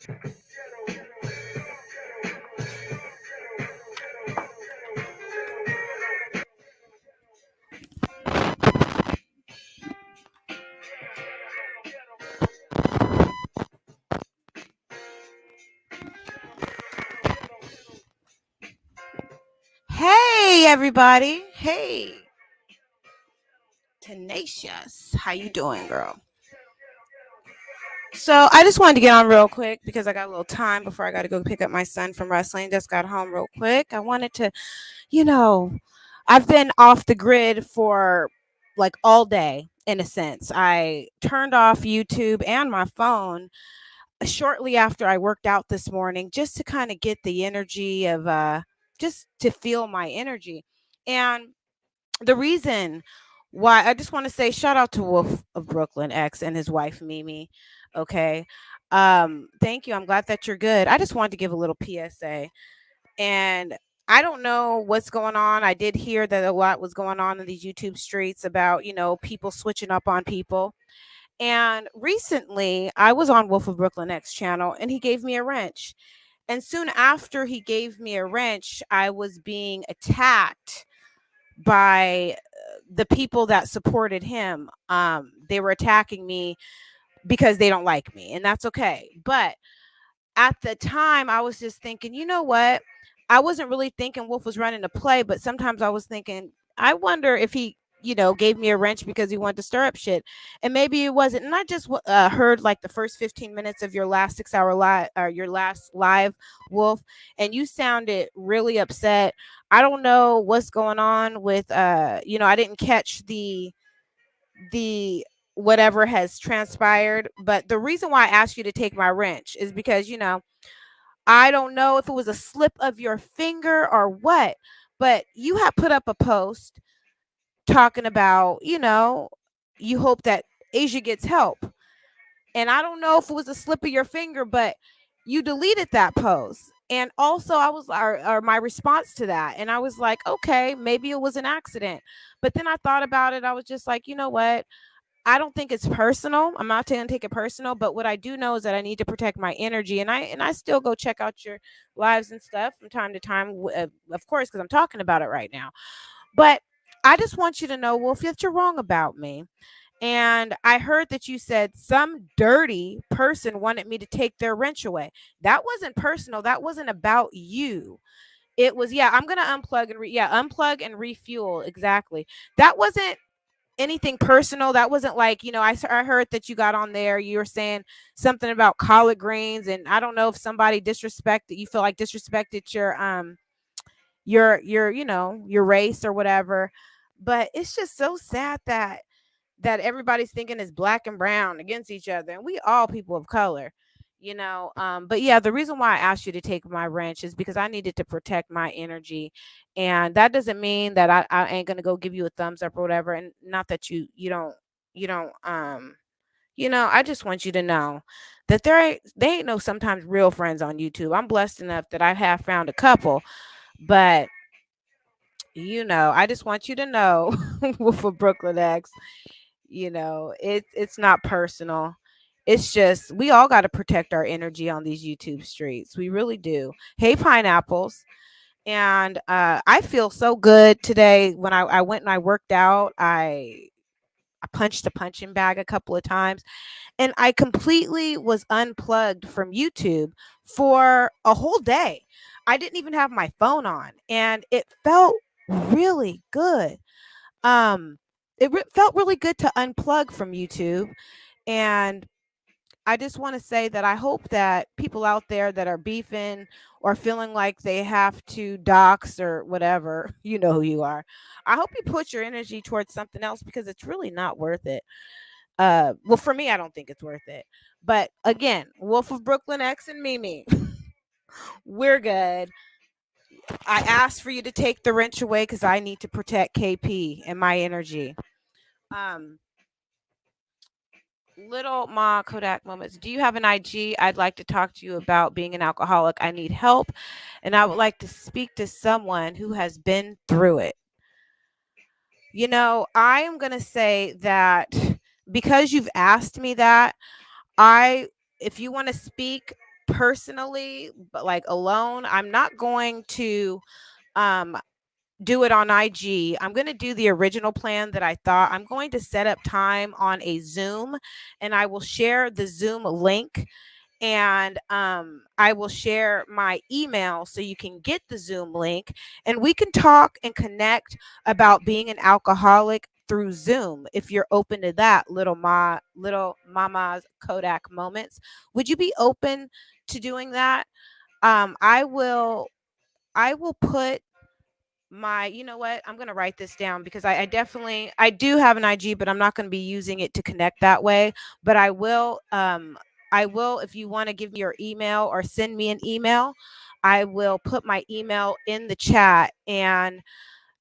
Hey, everybody. Hey, Tenacious. How you doing, girl? So I just wanted to get on real quick because I got a little time before I got to go pick up my son from wrestling. Just got home real quick. I wanted to, you know, I've been off the grid for like all day in a sense. I turned off YouTube and my phone shortly after I worked out this morning just to kind of get the energy of just to feel my energy. And the reason why I just want to say shout out to Wolf of Brooklyn X and his wife Mimi. Okay. Thank you. I'm glad that you're good. I just wanted to give a little PSA. And I don't know what's going on. I did hear that a lot was going on in these YouTube streets about, people switching up on people. And recently I was on Wolf of Brooklyn X channel and he gave me a wrench. And soon after he gave me a wrench, I was being attacked by the people that supported him. They were attacking me because they don't like me, and that's okay. But at the time, I was just thinking, you know what? I wasn't really thinking Wolf was running a play, but sometimes I was thinking, I wonder if he, gave me a wrench because he wanted to stir up shit, and maybe it wasn't. And I just heard like the first 15 minutes of your last 6 hour live, or your last live, Wolf, and you sounded really upset. I don't know what's going on with, I didn't catch the whatever has transpired, but the reason why I asked you to take my wrench is because I don't know if it was a slip of your finger or what, but you have put up a post talking about, you hope that Asia gets help. And I don't know if it was a slip of your finger, but you deleted that post. And also, I was, or my response to that, and I was like, okay, maybe it was an accident. But then I thought about it. I was just like, you know what? I don't think it's personal. I'm not going to take it personal, but what I do know is that I need to protect my energy, and I still go check out your lives and stuff from time to time, of course, because I'm talking about it right now. But I just want you to know, Wolf, that you're wrong about me. And I heard that you said some dirty person wanted me to take their wrench away. That wasn't personal. That wasn't about you. It was, yeah, I'm gonna unplug and unplug and refuel. Exactly. That wasn't anything personal. That wasn't like, I heard that you got on there, you were saying something about collard greens, and I don't know if somebody disrespected, you feel like disrespected your your race or whatever. But it's just so sad that everybody's thinking is black and brown against each other, and we all people of color. But yeah, the reason why I asked you to take my wrench is because I needed to protect my energy. And that doesn't mean that I ain't gonna go give you a thumbs up or whatever. And not that you don't I just want you to know that they ain't no sometimes real friends on YouTube. I'm blessed enough that I have found a couple. But I just want you to know for Brooklyn X, it's not personal. It's just we all got to protect our energy on these YouTube streets. We really do. Hey, pineapples. And I feel so good today. When I went and I worked out, I punched a punching bag a couple of times, and I completely was unplugged from YouTube for a whole day. I didn't even have my phone on, and it felt really good. Um, felt really good to unplug from YouTube. And I just want to say that I hope that people out there that are beefing or feeling like they have to dox or whatever, you know who you are. I hope you put your energy towards something else because it's really not worth it. Well, for me, I don't think it's worth it. But again, Wolf of Brooklyn X and Mimi, we're good. I asked for you to take the wrench away because I need to protect KP and my energy. Um, Little Ma Kodak Moments. Do you have an IG? I'd like to talk to you about being an alcoholic. I need help, and I would like to speak to someone who has been through it. I am going to say that because you've asked me that, if you want to speak personally, but like alone, I'm not going to um do it on IG. I'm going to do the original plan that I thought. I'm going to set up time on a Zoom, and I will share the Zoom link, and I will share my email so you can get the Zoom link, and we can talk and connect about being an alcoholic through Zoom. If you're open to that, little mama's Kodak moments, would you be open to doing that? I will. I will put my, you know what, I'm going to write this down because I definitely, I do have an IG, but I'm not going to be using it to connect that way. But I will, if you want to give me your email or send me an email, I will put my email in the chat, and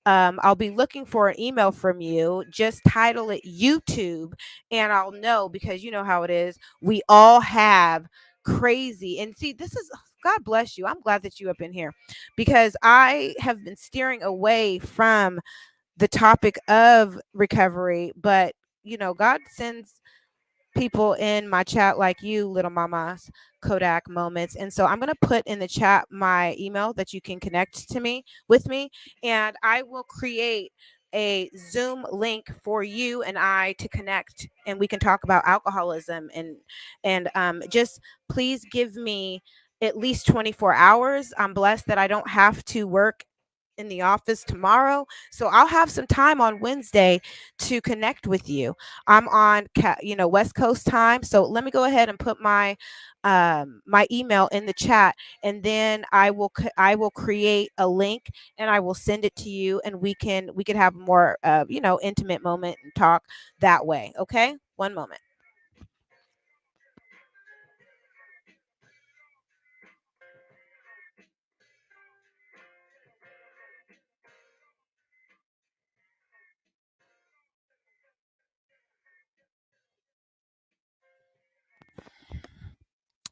I'll be looking for an email from you. Just title it YouTube, and I'll know, because you know how it is. We all have crazy, and see, this is, God bless you. I'm glad that you up in here, because I have been steering away from the topic of recovery, but God sends people in my chat like you, little mamas, Kodak moments. And so I'm going to put in the chat my email that you can connect to me with me, and I will create a Zoom link for you and I to connect, and we can talk about alcoholism, and just please give me at least 24 hours. I'm blessed that I don't have to work in the office tomorrow, so I'll have some time on Wednesday to connect with you. I'm on West Coast time, so let me go ahead and put my email in the chat, and then I will create a link, and I will send it to you, and we can have more intimate moment and talk that way. Okay, one moment.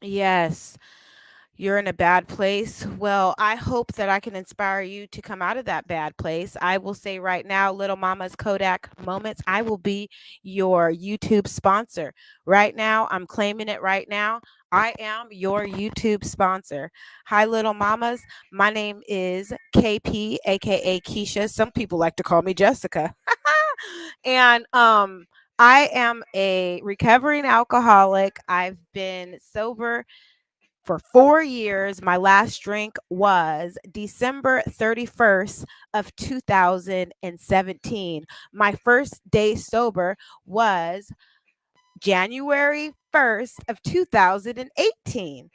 Yes. You're in a bad place. Well, I hope that I can inspire you to come out of that bad place. I will say right now, Little Mama's Kodak Moments, I will be your YouTube sponsor. Right now, I'm claiming it right now. I am your YouTube sponsor. Hi, Little Mamas. My name is KP, aka Keisha. Some people like to call me Jessica. And I am a recovering alcoholic. I've been sober for 4 years. My last drink was December 31st of 2017. My first day sober was January 1st of 2018.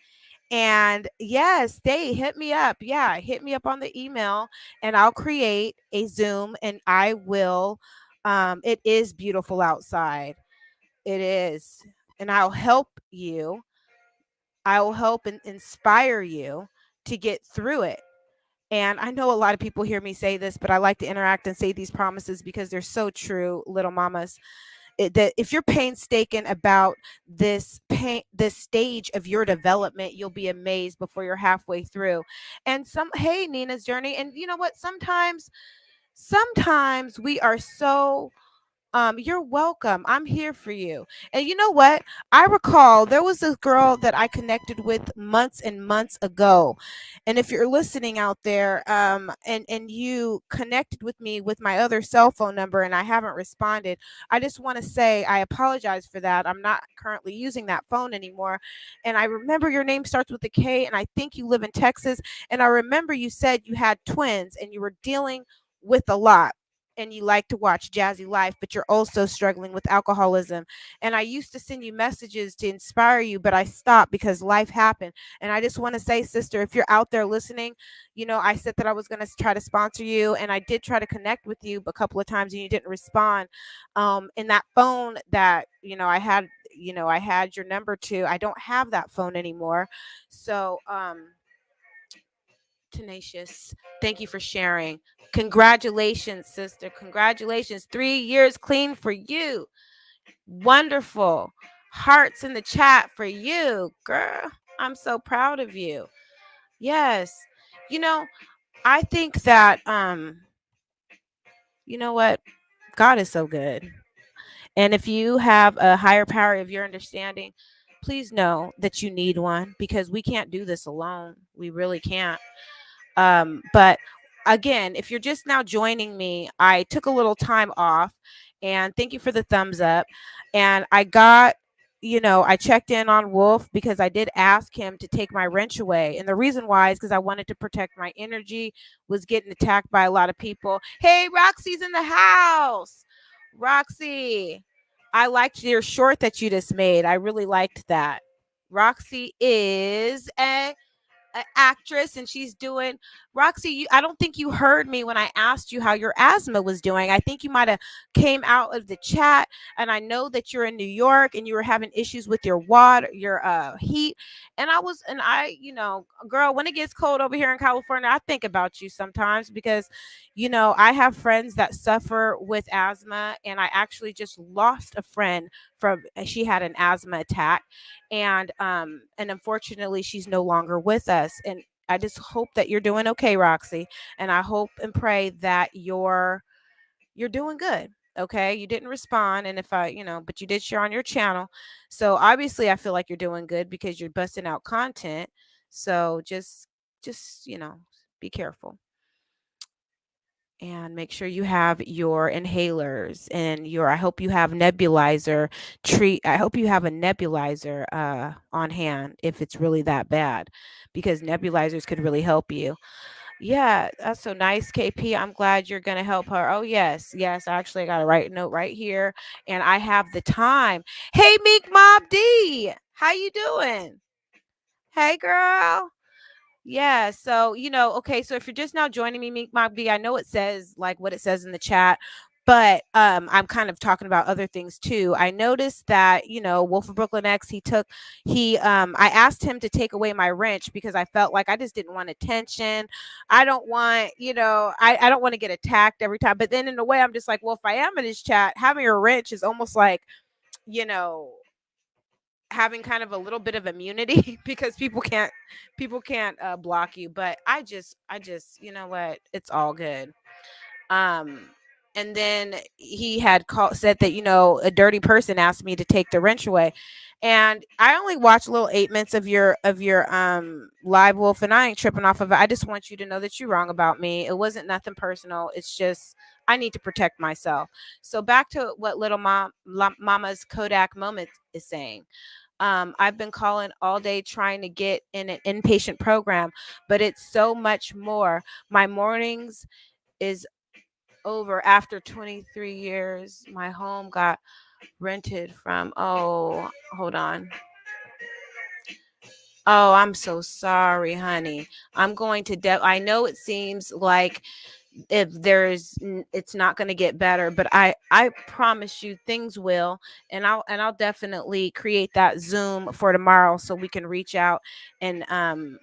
And yes, they hit me up. Yeah, hit me up on the email, and I'll create a Zoom, and I will. It is beautiful outside. It is. And I'll help you. I will help and inspire you to get through it. And I know a lot of people hear me say this, but I like to interact and say these promises because they're so true, little mamas. That if you're painstaking about this stage of your development, you'll be amazed before you're halfway through. And hey, Nina's journey. And you know what? Sometimes we are so you're welcome. I'm here for you. And you know what? I recall there was a girl that I connected with months and months ago. And if you're listening out there, and you connected with me with my other cell phone number and I haven't responded, I just want to say I apologize for that. I'm not currently using that phone anymore. And I remember your name starts with a K, and I think you live in Texas. And I remember you said you had twins and you were dealing with a lot, and you like to watch Jazzy Life, but you're also struggling with alcoholism. And I used to send you messages to inspire you, but I stopped because life happened. And I just want to say, sister, if you're out there listening, I said that I was going to try to sponsor you, and I did try to connect with you a couple of times, and you didn't respond. In that phone that, I had your number to, I don't have that phone anymore. So, tenacious. Thank you for sharing. Congratulations, sister. Congratulations. 3 years clean for you. Wonderful. Hearts in the chat for you, girl. I'm so proud of you. Yes. You know, I think that you know what? God is so good. And if you have a higher power of your understanding, please know that you need one because we can't do this alone. We really can't. But again, if you're just now joining me, I took a little time off, and thank you for the thumbs up. And I got, I checked in on Wolf because I did ask him to take my wrench away. And the reason why is because I wanted to protect my energy, was getting attacked by a lot of people. Hey, Roxy's in the house. Roxy, I liked your short that you just made. I really liked that. Roxy is a actress, and she's doing. Roxy, I don't think you heard me when I asked you how your asthma was doing. I think you might have came out of the chat, and I know that you're in New York and you were having issues with your water, your heat. And I, girl, when it gets cold over here in California, I think about you sometimes because I have friends that suffer with asthma, and I actually just lost a friend from she had an asthma attack, and unfortunately she's no longer with us. And I just hope that you're doing okay, Roxy, and I hope and pray that you're doing good. Okay, you didn't respond, and if but you did share on your channel, so obviously I feel like you're doing good because you're busting out content. So just be careful, and make sure you have your inhalers and your I hope you have nebulizer treat I hope you have a nebulizer on hand if it's really that bad, because nebulizers could really help you. Yeah, that's so nice, KP. I'm glad you're gonna help her. Oh yes, yes, actually I got a right note right here, and I have the time. Hey, Meek Mob D, how you doing? Hey, girl. Yeah, so okay, so if you're just now joining me, Meek Mock B, I know it says like what it says in the chat, but I'm kind of talking about other things too. I noticed that, Wolf of Brooklyn X, I asked him to take away my wrench because I felt like I just didn't want attention. I don't want, I don't want to get attacked every time. But then in a way, I'm just like, well, if I am in his chat, having a wrench is almost like, you know, having kind of a little bit of immunity because people can't block you. But I just you know what, it's all good. um and then he had said that, a dirty person asked me to take the wrench away, and I only watched little 8 minutes of your live, Wolf, and I ain't tripping off of it. I just want you to know that you're wrong about me. It wasn't nothing personal. It's just I need to protect myself. So back to what little mama's Kodak moment is saying. I've been calling all day trying to get in an inpatient program, but it's so much more. My mornings is over after 23 years. My home got rented from, oh, hold on. Oh, I'm so sorry, honey. I'm going to, I know it seems like if it's not going to get better, but I promise you things will. And I'll definitely create that Zoom for tomorrow so we can reach out, and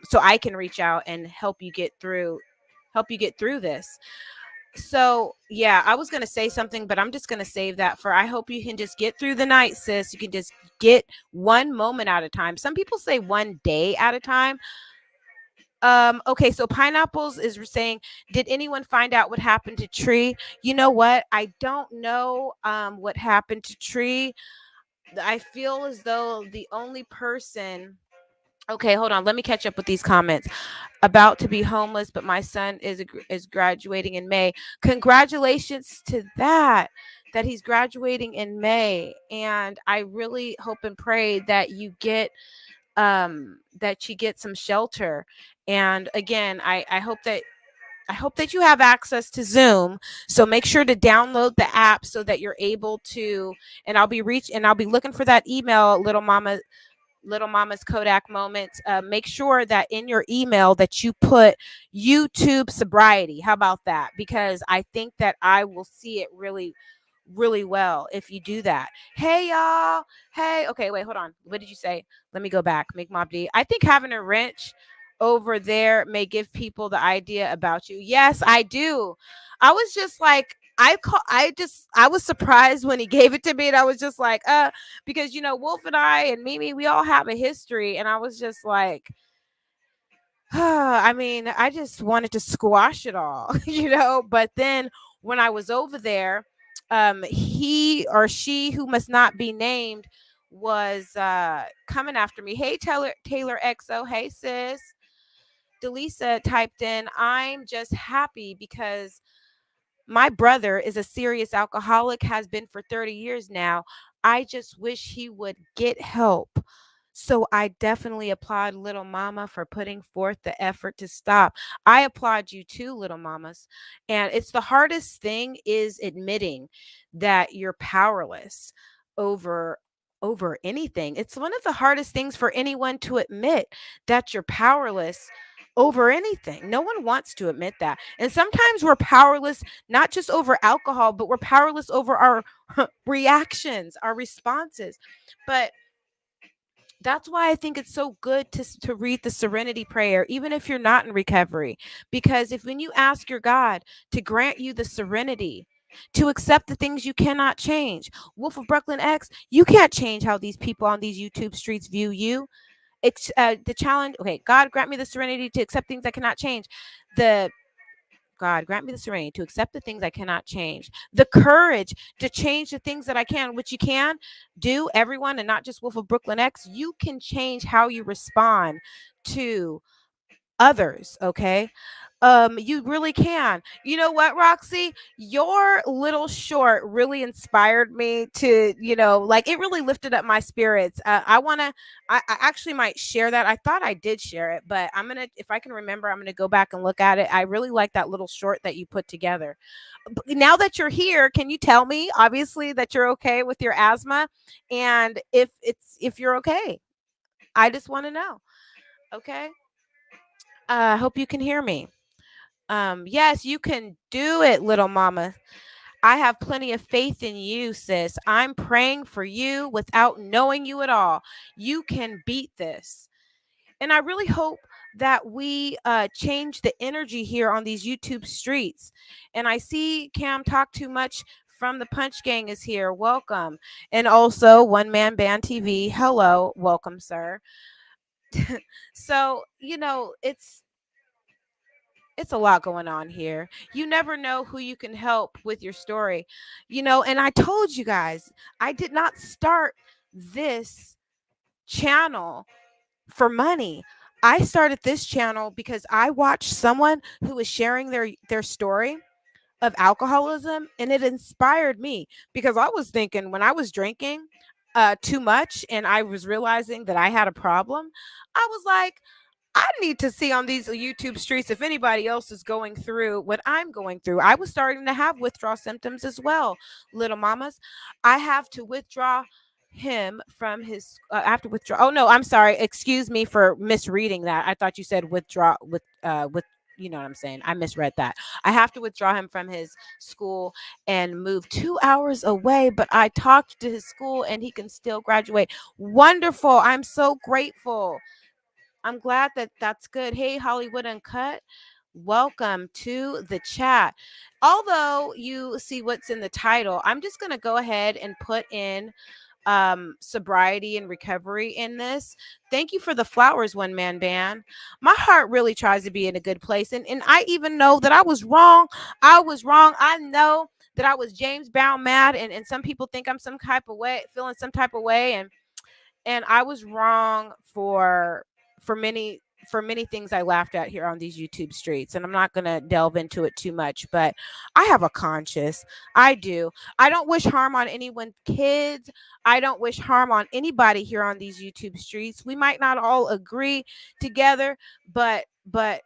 so I can reach out and help you get through this. So yeah, I was gonna say something, but I'm just gonna save that for. I hope you can just get through the night, sis. You can just get one moment at a time. Some people say one day at a time. Okay, so Pineapples is saying, did anyone find out what happened to Tree? You know what? I don't know what happened to Tree. I feel as though the only person. Okay, hold on. Let me catch up with these comments. About to be homeless, but my son is graduating in May. Congratulations to that. That he's graduating in May, and I really hope and pray that you get some shelter. And again, I hope that you have access to Zoom. So make sure to download the app so that you're able to. And I'll be looking for that email, Little Mama's Kodak moments. Make sure that in your email that you put YouTube sobriety. How about that? Because I think that I will see it really, really well if you do that. Hey y'all. Hey. Okay. Wait. Hold on. What did you say? Let me go back. Make Mob D. I think having a wrench over there may give people the idea about you. Yes, I do. I was just like. I was surprised when he gave it to me, and I was just like, because Wolf and I and Mimi, we all have a history, and I was just like, I mean, I just wanted to squash it all, but then when I was over there, he or she who must not be named was coming after me. Hey, Taylor XO. Hey, sis. Delisa typed in, I'm just happy because my brother is a serious alcoholic, has been for 30 years now. I just wish he would get help. So I definitely applaud little mama for putting forth the effort to stop. I applaud you too, little mamas. And it's the hardest thing is admitting that you're powerless over anything. It's one of the hardest things for anyone to admit, that you're powerless over anything. No one wants to admit that. And sometimes we're powerless not just over alcohol, but we're powerless over our reactions, our responses. But that's why I think it's so good to read the serenity prayer, even if you're not in recovery. Because if when you ask your God to grant you the serenity to accept the things you cannot change, Wolf of Brooklyn X, you can't change how these people on these YouTube streets view you. It's the challenge. Okay, God grant me the serenity to accept things I cannot change. The God, grant me the serenity to accept the things I cannot change, the courage to change the things that I can, which you can do, everyone, and not just Wolf of Brooklyn X. You can change how you respond to others, okay? You really can. You know what, Roxy? Your little short really inspired me to, like, it really lifted up my spirits. I actually might share that. I thought I did share it, but I'm gonna, if I can remember, I'm gonna go back and look at it. I really like that little short that you put together. But now that you're here, can you tell me, obviously, that you're okay with your asthma, and if you're okay? I just want to know. Okay. I hope you can hear me. Yes, you can do it, little mama. I have plenty of faith in you, sis. I'm praying for you without knowing you at all. You can beat this. And I really hope that we change the energy here on these YouTube streets. And I see Cam Talk Too Much from the Punch Gang is here. Welcome. And also One Man Band TV. Hello. Welcome, sir. So, it's a lot going on here. You never know who you can help with your story. And I told you guys, I did not start this channel for money. I started this channel because I watched someone who was sharing their story of alcoholism, and it inspired me, because I was thinking when I was drinking too much and I was realizing that I had a problem, I was like, I need to see on these YouTube streets if anybody else is going through what I'm going through. I was starting to have withdrawal symptoms as well, little mamas. I have to withdraw him from his I have to withdraw. Oh no, I'm sorry. Excuse me for misreading that. I thought you said withdraw with you know what I'm saying. I misread that. I have to withdraw him from his school and move 2 hours away, but I talked to his school and he can still graduate. Wonderful. I'm so grateful. I'm glad that that's good. Hey, Hollywood Uncut, welcome to the chat. Although you see what's in the title, I'm just going to go ahead and put in sobriety and recovery in this. Thank you for the flowers, One Man Band. My heart really tries to be in a good place. And I even know that I was wrong. I was wrong. I know that I was James Brown mad. And some people think I'm some type of way, feeling some type of way. And I was wrong for many things I laughed at here on these YouTube streets. And I'm not going to delve into it too much, but I have a conscience. I do. I don't wish harm on anyone, kids. I don't wish harm on anybody here on these YouTube streets. We might not all agree together, but I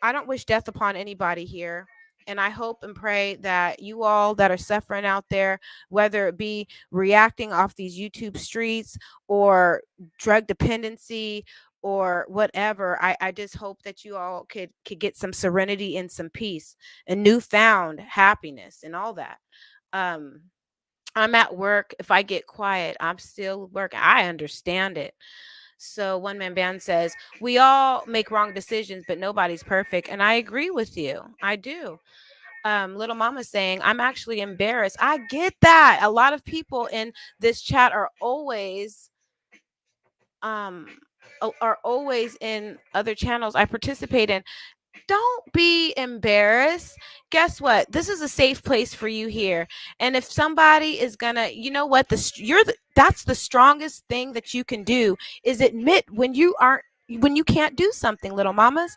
don't wish death upon anybody here. And I hope and pray that you all that are suffering out there, whether it be reacting off these YouTube streets or drug dependency or whatever, I just hope that you all could get some serenity and some peace and newfound happiness and all that. Um, I'm at work. If I get quiet, I'm still working. I understand it. So One Man Band says, we all make wrong decisions, but nobody's perfect. And I agree with you. I do. Little Mama saying, I'm actually embarrassed. I get that. A lot of people in this chat um are always in other channels I participate in. Don't be embarrassed. Guess what? This is a safe place for you here. And if somebody is gonna, you know what? That's the strongest thing that you can do is admit when you can't do something, little mamas.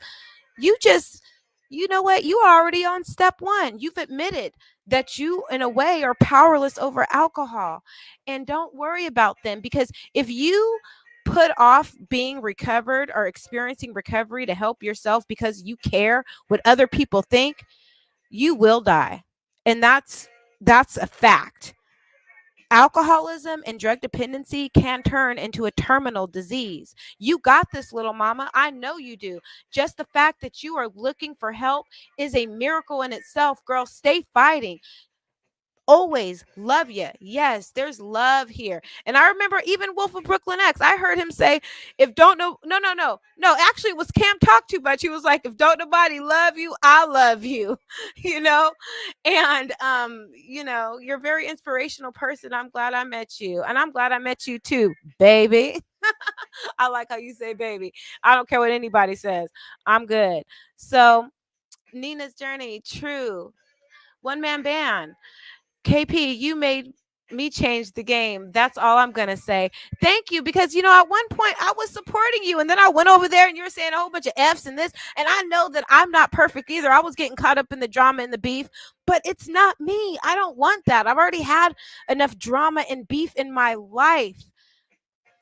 You just, you know what? You are already on step one. You've admitted that you, in a way, are powerless over alcohol. And don't worry about them, because if you put off being recovered or experiencing recovery to help yourself because you care what other people think, you will die. And that's a fact. Alcoholism and drug dependency can turn into a terminal disease. You got this, little mama. I know you do. Just the fact that you are looking for help is a miracle in itself, girl. Stay fighting. Always love you. Yes, there's love here. And I remember even Wolf of Brooklyn X, I heard him say, if don't know, no, no, no, no, actually it was Cam Talk Too Much. He was like, if don't nobody love you, I love you, you know? And, you're a very inspirational person. I'm glad I met you. And I'm glad I met you too, baby. I like how you say baby. I don't care what anybody says. I'm good. So, Nina's Journey, true. One man band. KP, you made me change the game. That's all I'm going to say. Thank you. Because, at one point I was supporting you, and then I went over there and you're saying a whole bunch of F's and this. And I know that I'm not perfect either. I was getting caught up in the drama and the beef, but it's not me. I don't want that. I've already had enough drama and beef in my life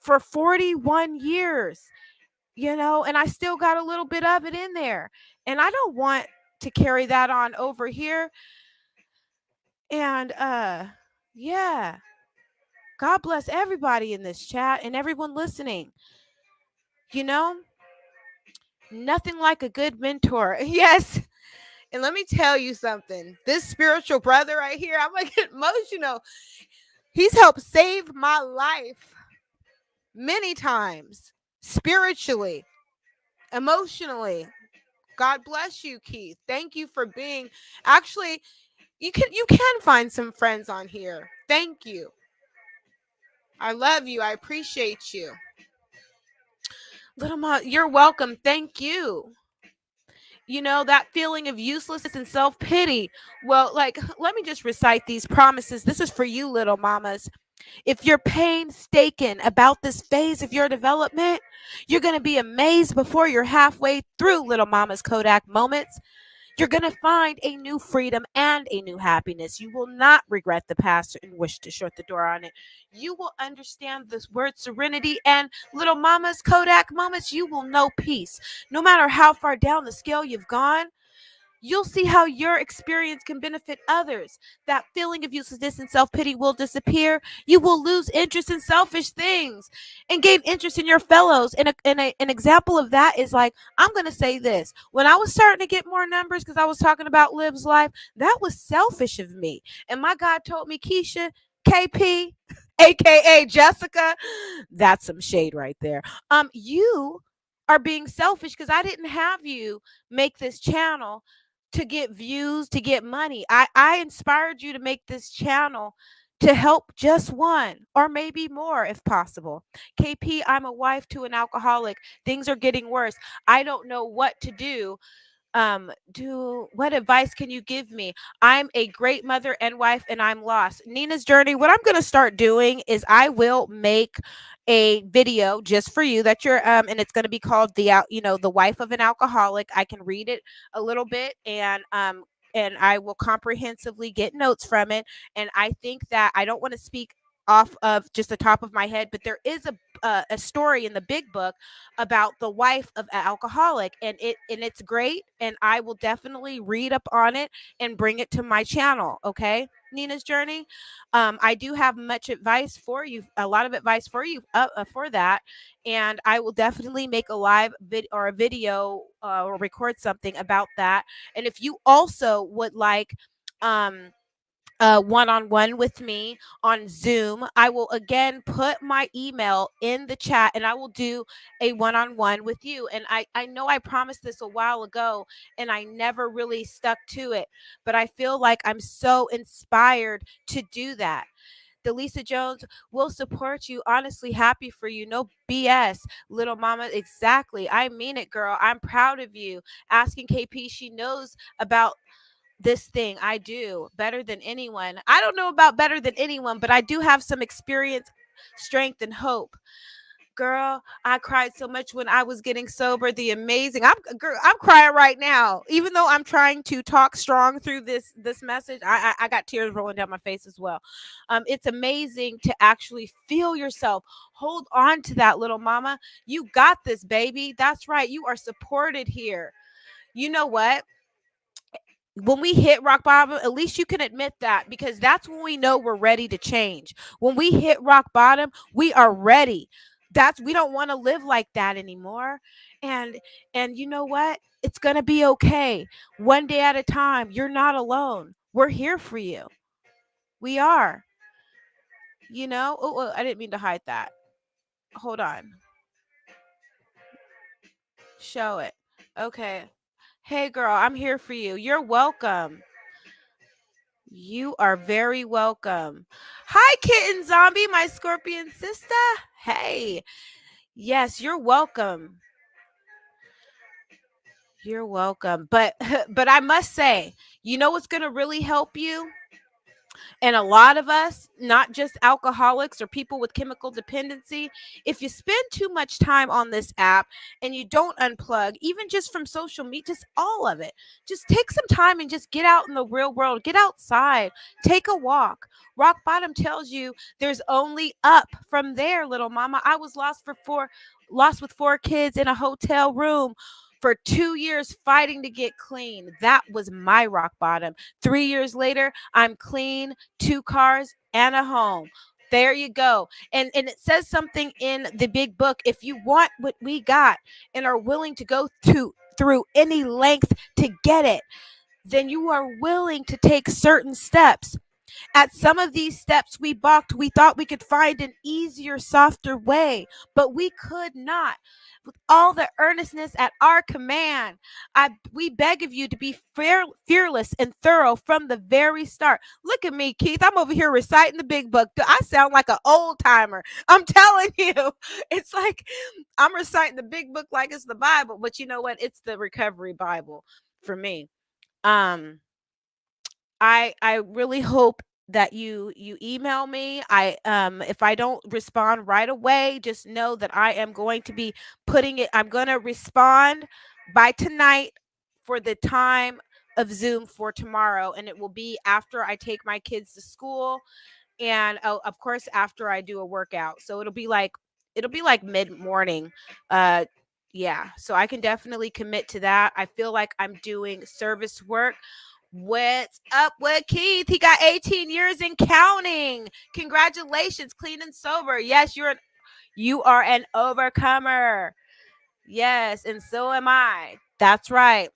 for 41 years, and I still got a little bit of it in there. And I don't want to carry that on over here. And, yeah. God bless everybody in this chat and everyone listening. You know, nothing like a good mentor. Yes. And let me tell you something. This spiritual brother right here, I'm going to get emotional. He's helped save my life many times, spiritually, emotionally. God bless you, Keith. Thank you for being, actually, you can find some friends on here. Thank you. I love you. I appreciate you. Little Ma, you're welcome. Thank you. That feeling of uselessness and self-pity. Well, let me just recite these promises. This is for you, little mamas. If you're painstaken about this phase of your development, you're going to be amazed before you're halfway through, little mama's Kodak moments. You're going to find a new freedom and a new happiness. You will not regret the past and wish to shut the door on it. You will understand this word serenity, and little mama's Kodak moments, you will know peace. No matter how far down the scale you've gone, you'll see how your experience can benefit others. That feeling of uselessness and self-pity will disappear. You will lose interest in selfish things and gain interest in your fellows. An example of that is, like, I'm going to say this. When I was starting to get more numbers, because I was talking about Liv's life, that was selfish of me. And my God told me, Keisha, KP, aka Jessica, that's some shade right there. You are being selfish because I didn't have you make this channel to get views, to get money. I inspired you to make this channel to help just one or maybe more if possible. KP, I'm a wife to an alcoholic. Things are getting worse. I don't know what to do. What advice can you give me? I'm a great mother and wife, and I'm lost. Nina's Journey, what I'm going to start doing is I will make a video just for you that you're and it's going to be called the wife of an alcoholic. I can read it a little bit, and I will comprehensively get notes from it. And I think that I don't want to speak off of just the top of my head, but there is a story in the big book about the wife of an alcoholic, and it's great, and I will definitely read up on it and bring it to my channel. Okay, Nina's Journey. I do have much advice for you, a lot of advice for you for that, and I will definitely make a live or a video or record something about that. And if you also would like one-on-one with me on Zoom, I will again put my email in the chat, and I will do a one-on-one with you. And I know I promised this a while ago and I never really stuck to it, but I feel like I'm so inspired to do that. Delisa Jones will support you. Honestly, happy for you. No BS, little mama. Exactly. I mean it, girl. I'm proud of you. Asking KP, she knows about this thing. I do better than anyone. I don't know about better than anyone, but I do have some experience, strength, and hope. Girl, I cried so much when I was getting sober. The amazing. I'm crying right now. Even though I'm trying to talk strong through this message, I got tears rolling down my face as well. It's amazing to actually feel yourself. Hold on to that, little mama. You got this, baby. That's right. You are supported here. You know what? When we hit rock bottom, at least you can admit that, because that's when we know we're ready to change. When we hit rock bottom, we are ready. That's We don't want to live like that anymore. And you know what? It's going to be okay. One day at a time. You're not alone. We're here for you. We are. Oh, I didn't mean to hide that. Hold on. Show it. Okay. Hey girl, I'm here for you. You're welcome. You are very welcome. Hi, Kitten Zombie, my scorpion sister. Hey. Yes, you're welcome. You're welcome. But but I must say, you know what's going to really help you? And a lot of us, not just alcoholics or people with chemical dependency, if you spend too much time on this app and you don't unplug, even just from social media, just all of it, just take some time and just get out in the real world, get outside, take a walk. Rock bottom tells you there's only up from there, little mama. I was lost with 4 kids in a hotel room for 2 years fighting to get clean. That was my rock bottom. 3 years later, I'm clean, 2 cars and a home. There you go. And it says something in the big book. If you want what we got and are willing to go through any length to get it, then you are willing to take certain steps. At some of these steps we balked. We thought we could find an easier, softer way, but we could not. With all the earnestness at our command, we beg of you to be fearless and thorough from the very start. Look at me, Keith. I'm over here reciting the big book. I sound like an old timer. I'm telling you, it's like I'm reciting the big book like it's the Bible. But you know what? It's the recovery Bible for me. I really hope that you email me. If I don't respond right away, just know that I am going to be putting it. I'm going to respond by tonight for the time of Zoom for tomorrow, and it will be after I take my kids to school, and of course after I do a workout. So it'll be like mid-morning. uh yeah, so I can definitely commit to that. I feel like I'm doing service work. What's up with Keith? He got 18 years and counting. Congratulations, clean and sober. Yes, you are an overcomer. Yes, and so am I. That's right.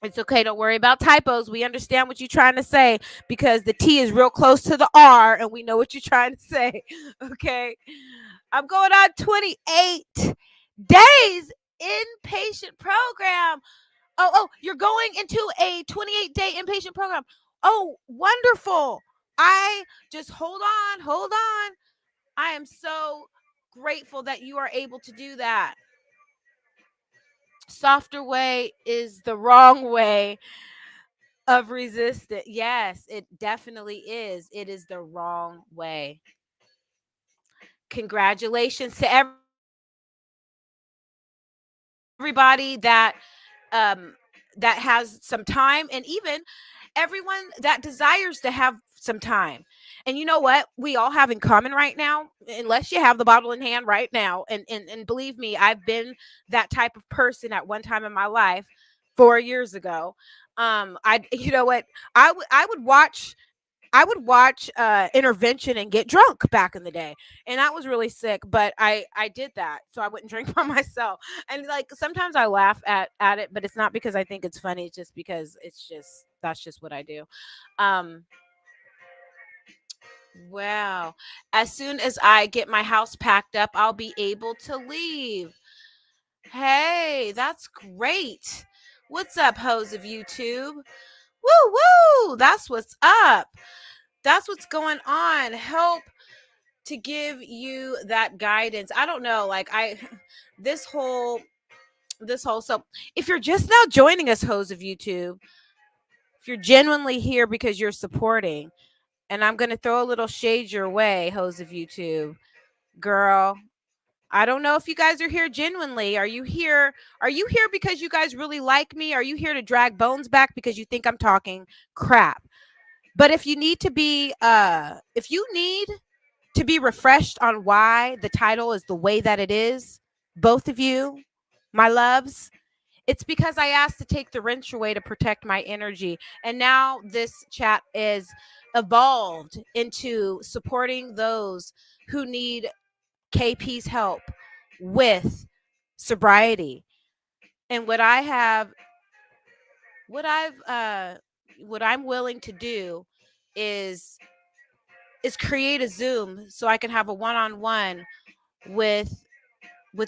It's okay. Don't worry about typos. We understand what you're trying to say, because the T is real close to the R and we know what you're trying to say. Okay. I'm going on 28 days inpatient program. Oh, you're going into a 28-day inpatient program. Oh, wonderful. I just hold on. I am so grateful that you are able to do that. Softer way is the wrong way of resistance. Yes, it definitely is. It is the wrong way. Congratulations to everybody that has some time, and even everyone that desires to have some time. And you know what we all have in common right now, unless you have the bottle in hand right now, and believe me, I've been that type of person at one time in my life 4 years ago. I You know what, I would watch Intervention and get drunk back in the day, and that was really sick. But I did that so I wouldn't drink by myself. And like sometimes I laugh at it, but it's not because I think it's funny. It's just because that's just what I do. Um, wow. As soon as I get my house packed up, I'll be able to leave. Hey, that's great. What's up, hoes of YouTube? Woo woo! That's what's up. That's what's going on. Help to give you that guidance. I don't know, like this whole so if you're just now joining us, hoes of YouTube, if you're genuinely here because you're supporting, and I'm going to throw a little shade your way, hoes of YouTube, girl, I don't know if you guys are here genuinely. Are you here? Are you here because you guys really like me? Are you here to drag bones back because you think I'm talking crap? But if you need to be refreshed on why the title is the way that it is, both of you, my loves, it's because I asked to take the wrench away to protect my energy. And now this chat is evolved into supporting those who need KP's help with sobriety. And what I've what I'm willing to do is create a Zoom so I can have a one-on-one with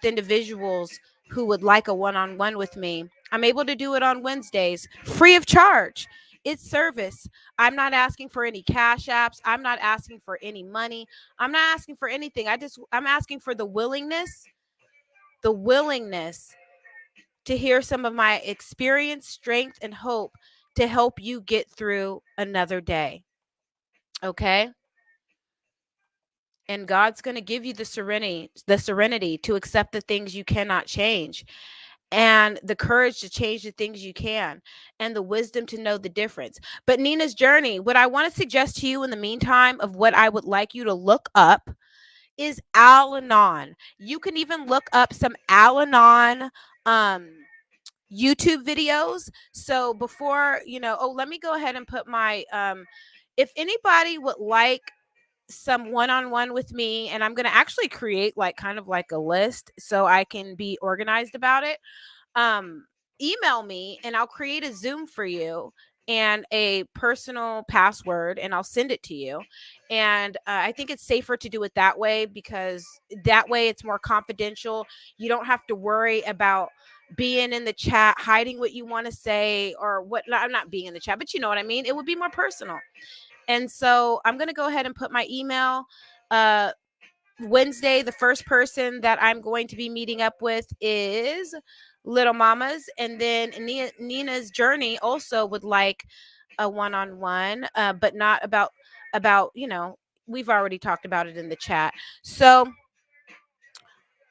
individuals who would like a one-on-one with me. I'm able to do it on Wednesdays, free of charge. It's service. I'm not asking for any cash apps. I'm not asking for any money. I'm not asking for anything. I'm asking for the willingness to hear some of my experience, strength, and hope to help you get through another day. Okay? And God's going to give you the serenity to accept the things you cannot change, and the courage to change the things you can, and the wisdom to know the difference. But Nina's journey, what I want to suggest to you in the meantime of what I would like you to look up is Al-Anon. You can even look up some Al-Anon YouTube videos. So before, let me go ahead and put my if anybody would like some one-on-one with me, and I'm going to actually create like kind of like a list so I can be organized about it. Email me and I'll create a Zoom for you and a personal password, and I'll send it to you. And I think it's safer to do it that way, because that way it's more confidential. You don't have to worry about being in the chat hiding what you want to say, or what. I'm not being in the chat, but you know what I mean. It would be more personal. And so I'm going to go ahead and put my email. Wednesday, the first person that I'm going to be meeting up with is Little Mamas. And then Nina's journey also would like a one-on-one, but not about, we've already talked about it in the chat. So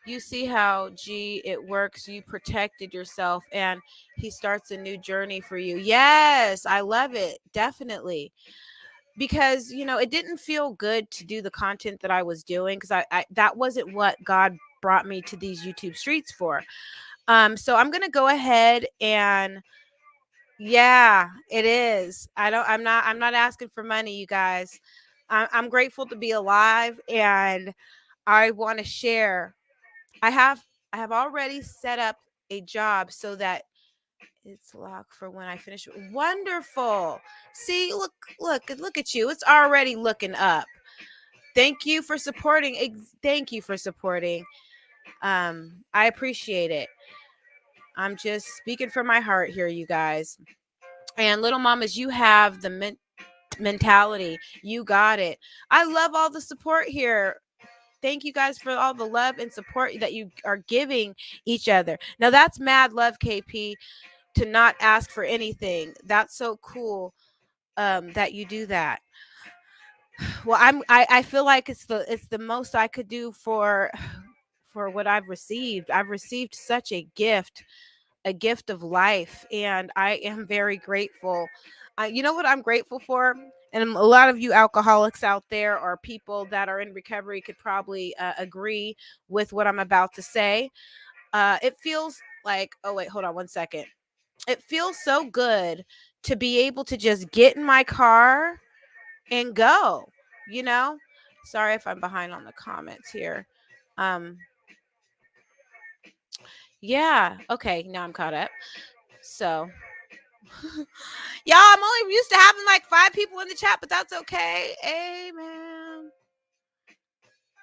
you see how, it works. You protected yourself and he starts a new journey for you. Yes, I love it. Definitely. Because it didn't feel good to do the content that I was doing, because I that wasn't what God brought me to these YouTube streets for. So I'm gonna go ahead and, yeah, it is. I'm not asking for money, you guys. I'm grateful to be alive, and I want to share. I have already set up a job so that it's locked for when I finish. Wonderful. See, look at you. It's already looking up. Thank you for supporting. Thank you for supporting. I appreciate it. I'm just speaking from my heart here, you guys. And Little Mamas, you have the mentality. You got it. I love all the support here. Thank you guys for all the love and support that you are giving each other. Now that's mad love, KP, to not ask for anything. That's so cool that you do that. Well, I feel like it's the most I could do for what I've received. I've received such a gift of life, and I am very grateful. You know what I'm grateful for? And a lot of you alcoholics out there, or people that are in recovery, could probably agree with what I'm about to say. It feels like, oh wait, hold on one second. It feels so good to be able to just get in my car and go, you know? Sorry if I'm behind on the comments here. Yeah, okay, now I'm caught up. So, y'all, I'm only used to having like 5 people in the chat, but that's okay. Amen.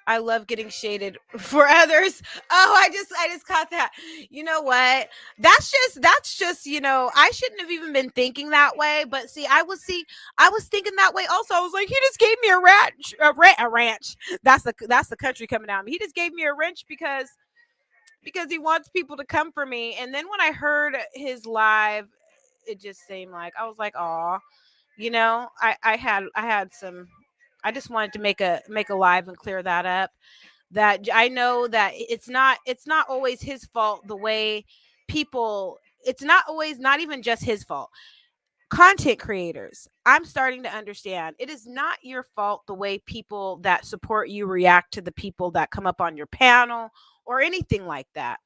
I love getting shaded for others. Oh, I just caught that. You know what? That's just, I shouldn't have even been thinking that way, but I was thinking that way also. I was like, he just gave me a ranch. That's the country coming out. He just gave me a wrench because he wants people to come for me. And then when I heard his live, it just seemed like I was like, "Aw." I had some. I just wanted to make a live and clear that up. That I know that it's not always his fault the way people. It's not always not even just his fault. Content creators, I'm starting to understand it is not your fault the way people that support you react to the people that come up on your panel or anything like that.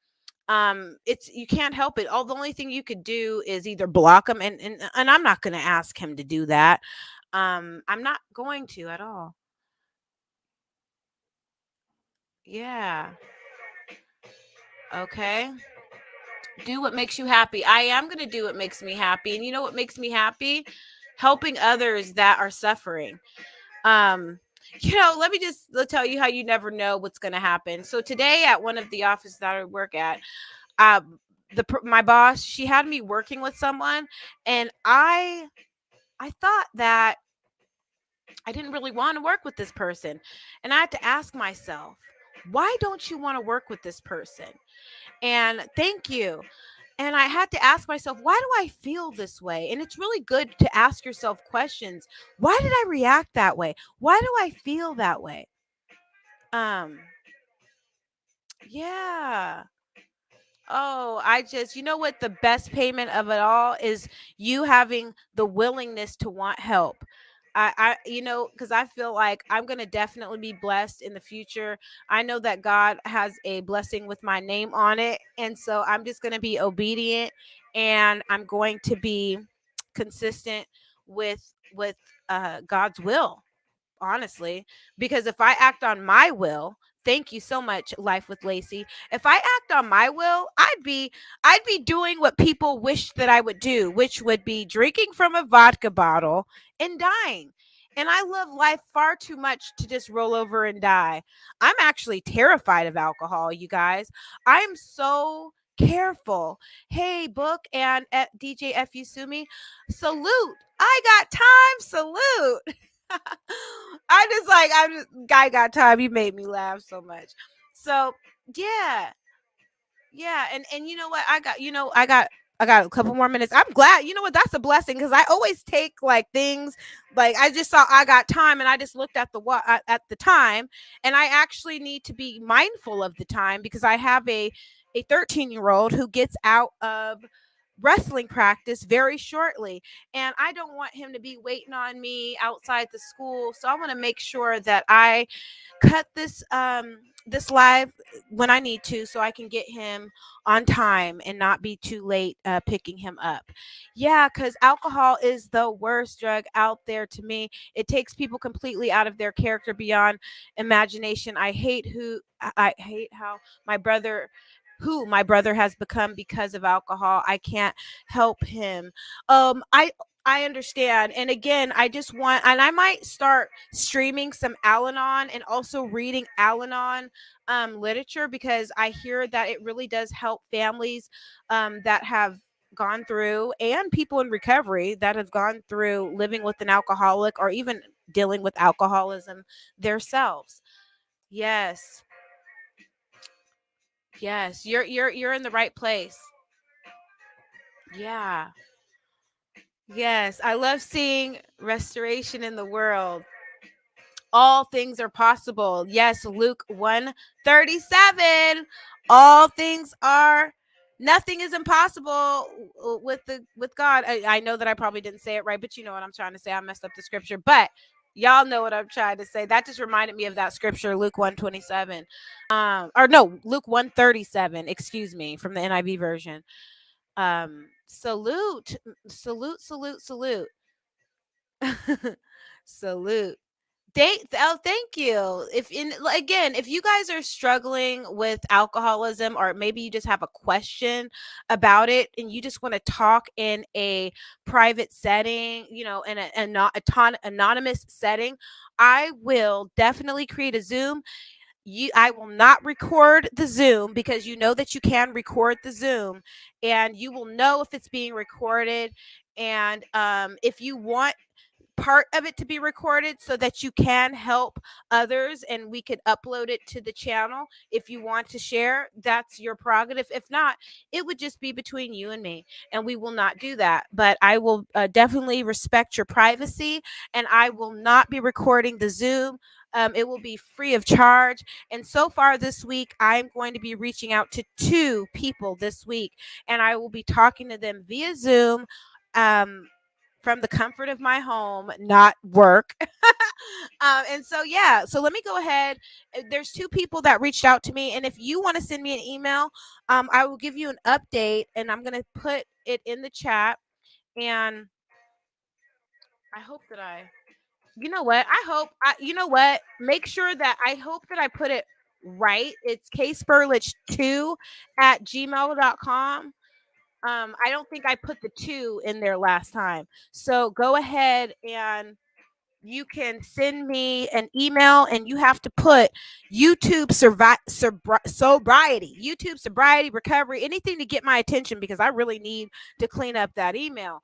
It's you can't help it. All the only thing you could do is either block them, and I'm not going to ask him to do that. I'm not going to at all. Yeah. Okay. Do what makes you happy. I am going to do what makes me happy. And you know what makes me happy? Helping others that are suffering. Um, let me just tell you how you never know what's going to happen. So today at one of the offices that I work at, my boss, she had me working with someone, and I thought that I didn't really want to work with this person. And I had to ask myself, why don't you want to work with this person? And thank you. And I had to ask myself, why do I feel this way? And it's really good to ask yourself questions. Why did I react that way? Why do I feel that way? Um, yeah. Oh, you know what? The best payment of it all is you having the willingness to want help. Because I feel like I'm going to definitely be blessed in the future. I know that God has a blessing with my name on it. And so I'm just going to be obedient, and I'm going to be consistent with God's will, honestly, because if I act on my will, thank you so much, Life with Lacey. If I act on my will, I'd be doing what people wish that I would do, which would be drinking from a vodka bottle and dying. And I love life far too much to just roll over and die. I'm actually terrified of alcohol, you guys. I'm so careful. Hey, Book and DJ Fu Sumi, salute. I got time, salute. Guy got time. You made me laugh so much. So yeah, yeah, and you know what? I got a couple more minutes. I'm glad. You know what? That's a blessing because I always take like things like I just saw I got time and I just looked at at the time, and I actually need to be mindful of the time because I have a 13-year-old who gets out of wrestling practice very shortly, and I don't want him to be waiting on me outside the school. So I want to make sure that I cut this live when I need to so I can get him on time and not be too late picking him up. Yeah, cuz alcohol is the worst drug out there to me. It takes people completely out of their character beyond imagination. I hate how my brother has become because of alcohol. I can't help him. I understand. And again, I just want, and I might start streaming some Al-Anon and also reading Al-Anon literature because I hear that it really does help families that have gone through and people in recovery that have gone through living with an alcoholic or even dealing with alcoholism themselves. Yes. Yes, you're in the right place. Yeah. Yes, I love seeing restoration in the world. All things are possible. Yes, Luke 1:37. All things are Nothing is impossible with God. I know that I probably didn't say it right, but you know what I'm trying to say. I messed up the scripture, but y'all know what I'm trying to say. That just reminded me of that scripture, Luke 1:27. Or no, Luke 1:37, excuse me, from the NIV version. Salute, salute, salute, salute. Salute. Thank you. If you guys are struggling with alcoholism, or maybe you just have a question about it and you just want to talk in a private setting, in a not anonymous setting, I will definitely create a Zoom. I will not record the Zoom, because you know that you can record the Zoom, and you will know if it's being recorded. And if you want part of it to be recorded so that you can help others and we could upload it to the channel, if you want to share, that's your prerogative. If not, it would just be between you and me, and we will not do that. But I will definitely respect your privacy, and I will not be recording the Zoom. It will be free of charge. And so far this week, I'm going to be reaching out to 2 people this week, and I will be talking to them via Zoom. Um, from the comfort of my home, not work. And so, yeah, so let me go ahead. There's 2 people that reached out to me. And if you want to send me an email, I will give you an update, and I'm going to put it in the chat. And I hope that you know what? You know what? Make sure that I hope that I put it right. It's kspurlich2 at gmail.com. I don't think I put the 2 in there last time. So go ahead and you can send me an email, and you have to put YouTube sobriety, recovery, anything to get my attention, because I really need to clean up that email.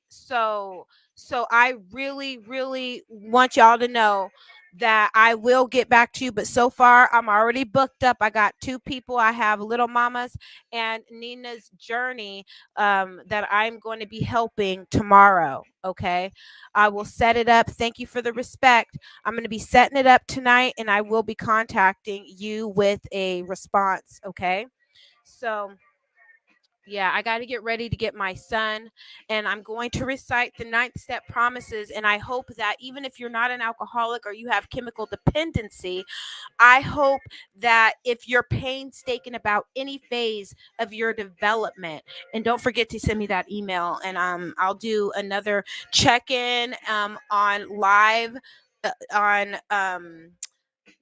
So I really, really want y'all to know that I will get back to you. But so far, I'm already booked up. I got 2 people. I have Little Mama's and Nina's Journey that I'm going to be helping tomorrow. Okay. I will set it up. Thank you for the respect. I'm going to be setting it up tonight, and I will be contacting you with a response. Okay. So, yeah, I got to get ready to get my son, and I'm going to recite the 9th step promises. And I hope that even if you're not an alcoholic or you have chemical dependency, I hope that if you're painstaking about any phase of your development, and don't forget to send me that email, and I'll do another check-in on live on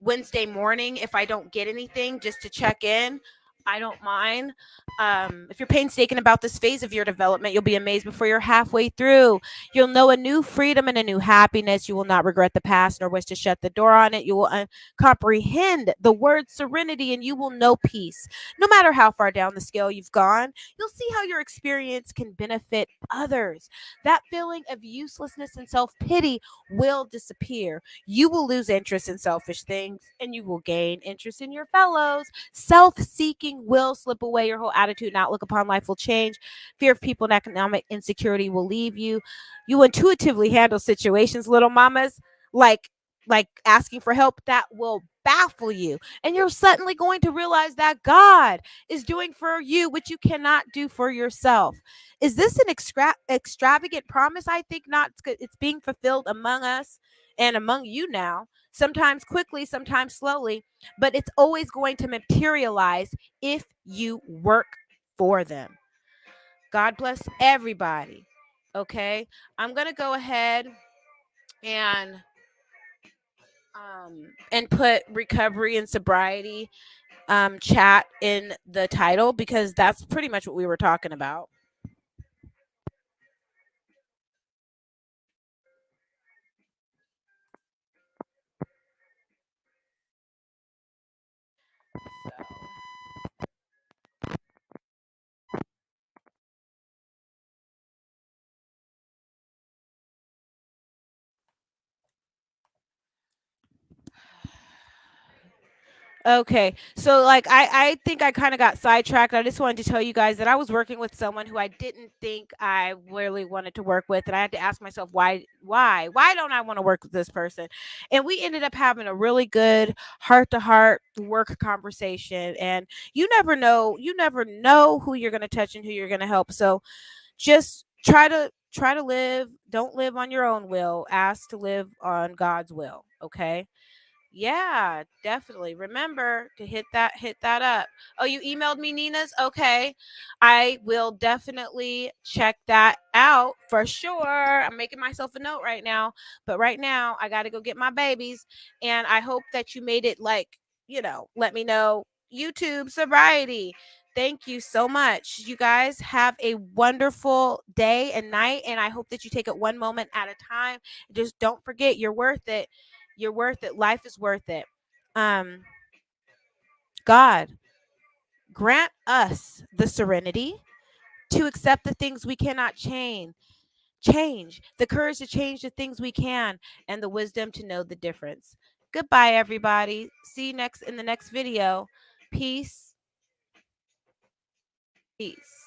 Wednesday morning if I don't get anything, just to check in. I don't mind. If you're painstaking about this phase of your development, you'll be amazed before you're halfway through. You'll know a new freedom and a new happiness. You will not regret the past nor wish to shut the door on it. You will comprehend the word serenity, and you will know peace. No matter how far down the scale you've gone, you'll see how your experience can benefit others. That feeling of uselessness and self pity will disappear. You will lose interest in selfish things, and you will gain interest in your fellows. Self seeking will slip away. Your whole attitude and outlook upon life will change. Fear of people and economic insecurity will leave you. You intuitively handle situations, little mamas, like asking for help, that will baffle you. And you're suddenly going to realize that God is doing for you what you cannot do for yourself. Is this an extravagant promise? I think not. It's being fulfilled among us and among you now, sometimes quickly, sometimes slowly, but it's always going to materialize if you work for them. God bless everybody. Okay, I'm going to go ahead and put recovery and sobriety chat in the title, because that's pretty much what we were talking about. Okay. So like I think I kind of got sidetracked. I just wanted to tell you guys that I was working with someone who I didn't think I really wanted to work with, and I had to ask myself why don't I want to work with this person? And we ended up having a really good heart-to-heart work conversation, and you never know who you're going to touch and who you're going to help. So just try to live, don't live on your own will, ask to live on God's will, okay? Yeah, definitely. Remember to hit that up. Oh, you emailed me, Nina's? Okay. I will definitely check that out for sure. I'm making myself a note right now. But right now, I got to go get my babies. And I hope that you made it, let me know. YouTube sobriety. Thank you so much. You guys have a wonderful day and night. And I hope that you take it one moment at a time. Just don't forget, you're worth it. You're worth it. Life is worth it. God, grant us the serenity to accept the things we cannot change, the courage to change the things we can, and the wisdom to know the difference. Goodbye, everybody. See you next in the next video. Peace. Peace.